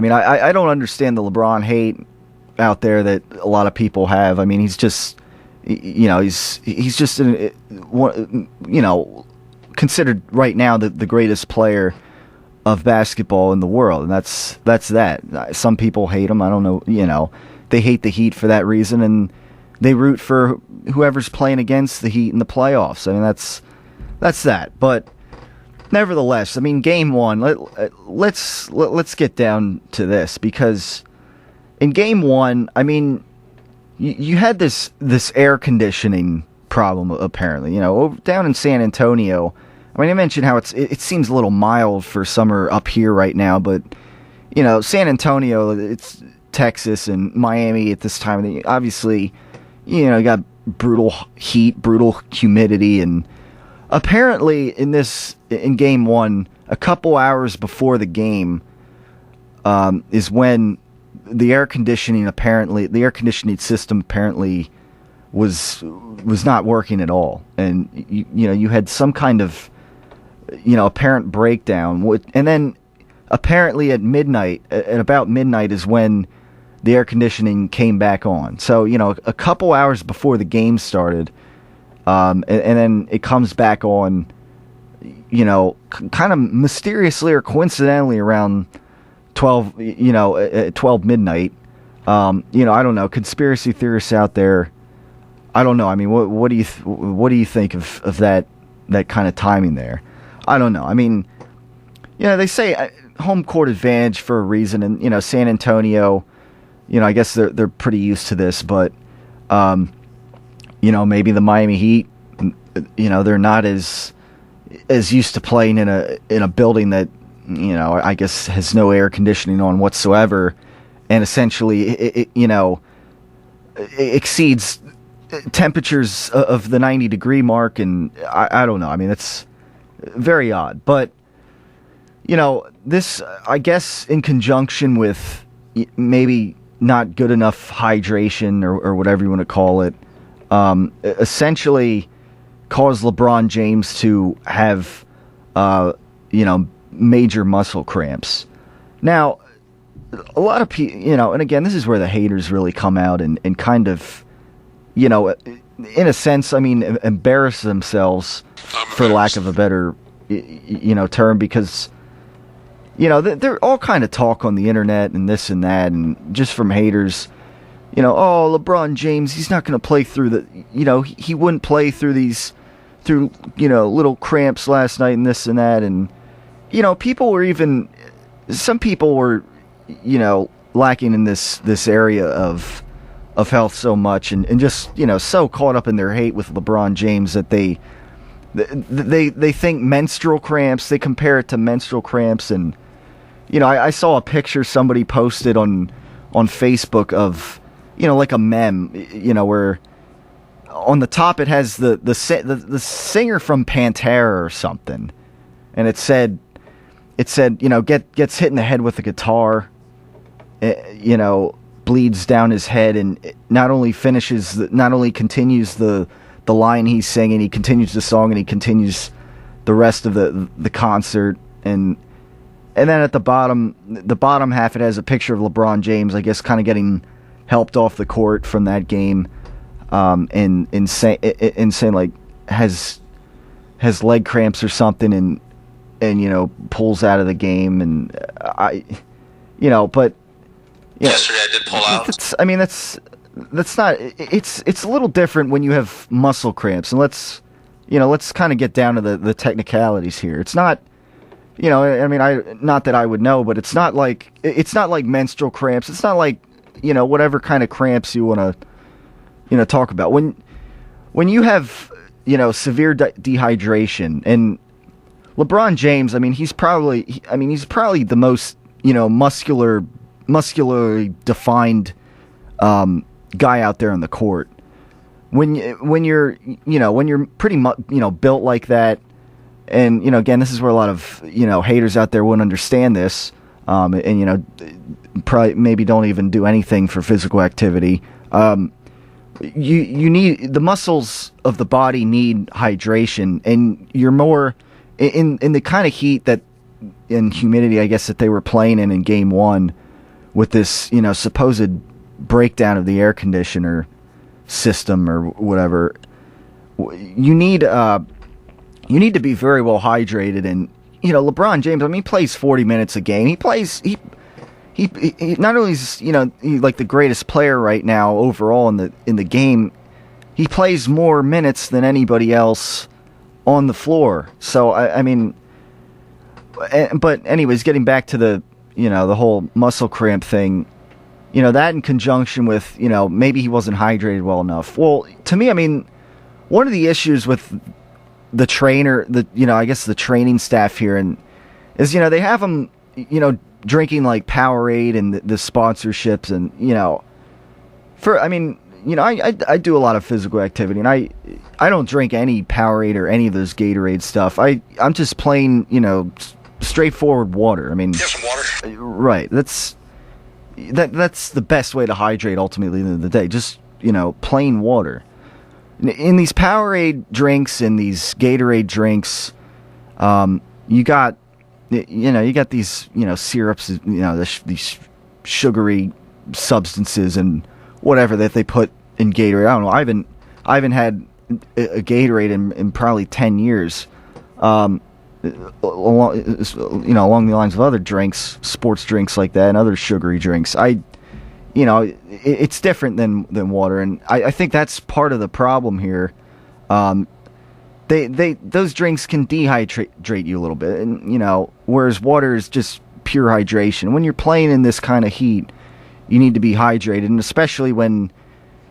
I mean, I don't understand the LeBron hate out there that a lot of people have. I mean, he's just, he's just, considered right now the greatest player of basketball in the world, and that's that. Some people hate him. I don't know. They hate the Heat for that reason, and they root for whoever's playing against the Heat in the playoffs. I mean, that's that. But nevertheless, I mean, Game 1. Let's get down to this, because in Game 1, I mean, you had this air conditioning problem apparently. Down in San Antonio. I mean, I mentioned how it seems a little mild for summer up here right now, but San Antonio, it's Texas and Miami at this time of the year. Obviously, you got brutal heat, brutal humidity, and apparently in Game 1, a couple hours before the game, is when the air conditioning system apparently was not working at all, and you had some kind of apparent breakdown, and then apparently at about midnight is when the air conditioning came back on. So a couple hours before the game started, and then it comes back on, kind of mysteriously or coincidentally around 12 midnight. I don't know, conspiracy theorists out there. I don't know. I mean, what do you think of that kind of timing there? I don't know. I mean, they say home court advantage for a reason, and San Antonio, I guess they're pretty used to this, but maybe the Miami Heat, they're not as used to playing in a building that I guess has no air conditioning on whatsoever, and essentially it exceeds temperatures of the 90-degree mark, and I don't know. I mean, it's very odd, but this, I guess, in conjunction with maybe not good enough hydration or whatever you want to call it, essentially caused LeBron James to have major muscle cramps. Now, a lot of people, and again, this is where the haters really come out and kind of, in a sense, I mean, embarrass themselves, for lack of a better, term, because, they're all kind of talk on the internet and this and that, and just from haters, oh, LeBron James, he's not going to play through he wouldn't play through little cramps last night and this and that, and, some people were, lacking in this area of health so much, and just, so caught up in their hate with LeBron James that they think menstrual cramps, they compare it to menstrual cramps, and, I saw a picture somebody posted on Facebook of, like a meme, where on the top it has the singer from Pantera or something, and it said, gets hit in the head with a guitar, bleeds down his head, and it not only continues the line he's singing, he continues the song, and he continues the rest of the concert, and then at the bottom half, it has a picture of LeBron James, I guess, kind of getting helped off the court from that game, and saying like has leg cramps or something, and pulls out of the game, and but yesterday I did pull out. That's not. It's a little different when you have muscle cramps, and let's kind of get down to the technicalities here. It's not, not that I would know, but it's not like menstrual cramps. It's not like whatever kind of cramps you want to talk about. When you have severe dehydration, and LeBron James, he's probably the most muscularly defined guy out there on the court. When you're pretty built like that, and again, this is where a lot of haters out there wouldn't understand this, and probably maybe don't even do anything for physical activity. You need, the muscles of the body need hydration, and you're more in the kind of heat that, in humidity, I guess, that they were playing in Game 1. with this, supposed breakdown of the air conditioner system or whatever. You need to be very well hydrated, and LeBron James. I mean, he plays 40 minutes a game. He plays. He not only is he like the greatest player right now overall in the game. He plays more minutes than anybody else on the floor. So I mean, but anyways, getting back to the the whole muscle cramp thing. That in conjunction with, maybe he wasn't hydrated well enough. Well, to me, I mean, one of the issues with the trainer, I guess the training staff here, is, they have him, drinking like Powerade and the sponsorships and, I do a lot of physical activity and I don't drink any Powerade or any of those Gatorade stuff. I'm just plain, straightforward water. I mean, some water. Right. That's the best way to hydrate ultimately at the end of the day. Just, plain water. In these Powerade drinks and these Gatorade drinks, you got these, syrups, these sugary substances and whatever that they put in Gatorade. I don't know. I haven't had a Gatorade in probably 10 years. Along the lines of other drinks, sports drinks like that, and other sugary drinks. It's different than water, and I think that's part of the problem here. Those drinks can dehydrate you a little bit, and whereas water is just pure hydration. When you're playing in this kind of heat, you need to be hydrated, and especially when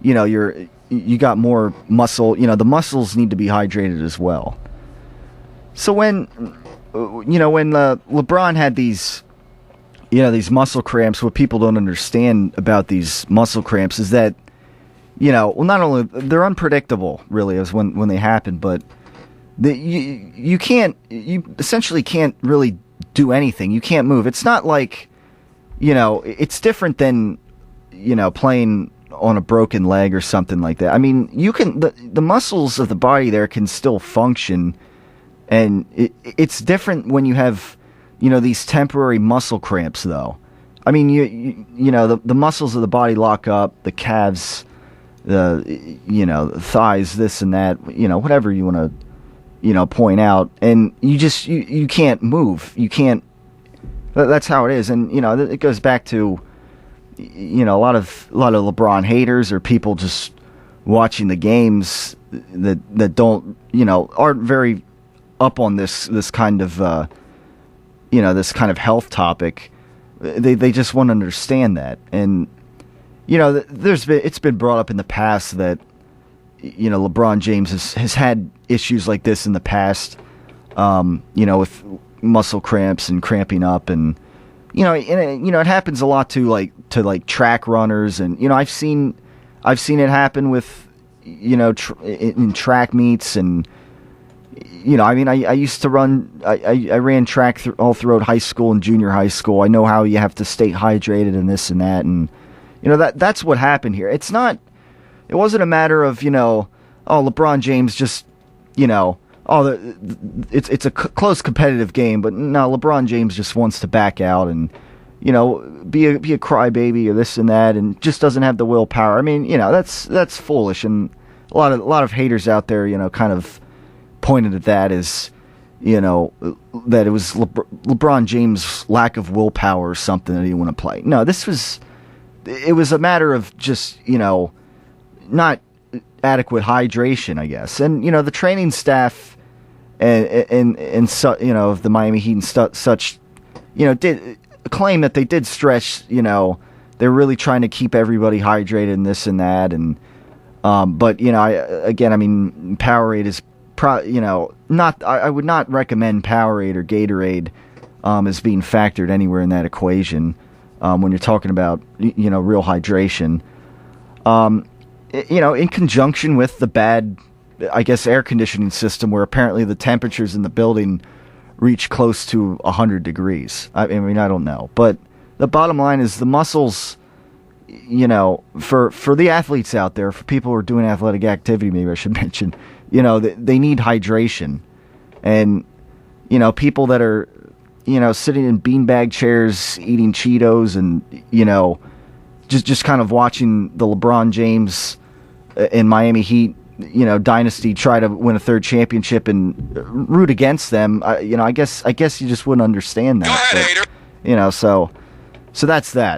you got more muscle. The muscles need to be hydrated as well. So when LeBron had these muscle cramps, what people don't understand about these muscle cramps is that, not only they're unpredictable really as when they happen, but you essentially can't really do anything. You can't move. It's not like, it's different than, playing on a broken leg or something like that. I mean, the muscles of the body there can still function. And it's different when you have, these temporary muscle cramps, though. I mean, the muscles of the body lock up, the calves, the thighs, this and that, whatever you want to, point out, and you can't move. You can't. That's how it is, and it goes back to, a lot of LeBron haters or people just watching the games that don't, aren't very up on this kind of this kind of health topic. They just want to understand that, and it's been brought up in the past that LeBron James has had issues like this in the past, with muscle cramps and cramping up, and it happens a lot to track runners, and I've seen it happen with in track meets. And I used to run. I ran track all throughout high school and junior high school. I know how you have to stay hydrated and this and that, and that's what happened here. It wasn't a matter of LeBron James just it's a close competitive game, but no, LeBron James just wants to back out and be a crybaby or this and that, and just doesn't have the willpower. I mean, that's foolish, and a lot of haters out there kind of pointed at that as that it was LeBron James' lack of willpower or something that he didn't want to play. No, it was a matter of just not adequate hydration, I guess. And the training staff and of the Miami Heat and such did claim that they did stretch. They're really trying to keep everybody hydrated and this and that, and but I mean Powerade is not. I would not recommend Powerade or Gatorade as being factored anywhere in that equation when you're talking about real hydration. In conjunction with the bad, I guess, air conditioning system, where apparently the temperatures in the building reach close to 100 degrees. I mean, I don't know, but the bottom line is the muscles. For the athletes out there, for people who are doing athletic activity, maybe I should mention, they need hydration, and people that are, sitting in beanbag chairs, eating Cheetos, and just kind of watching the LeBron James and Miami Heat, dynasty try to win a third championship and root against them. I guess you just wouldn't understand that. Go ahead, but, hater. So that's that.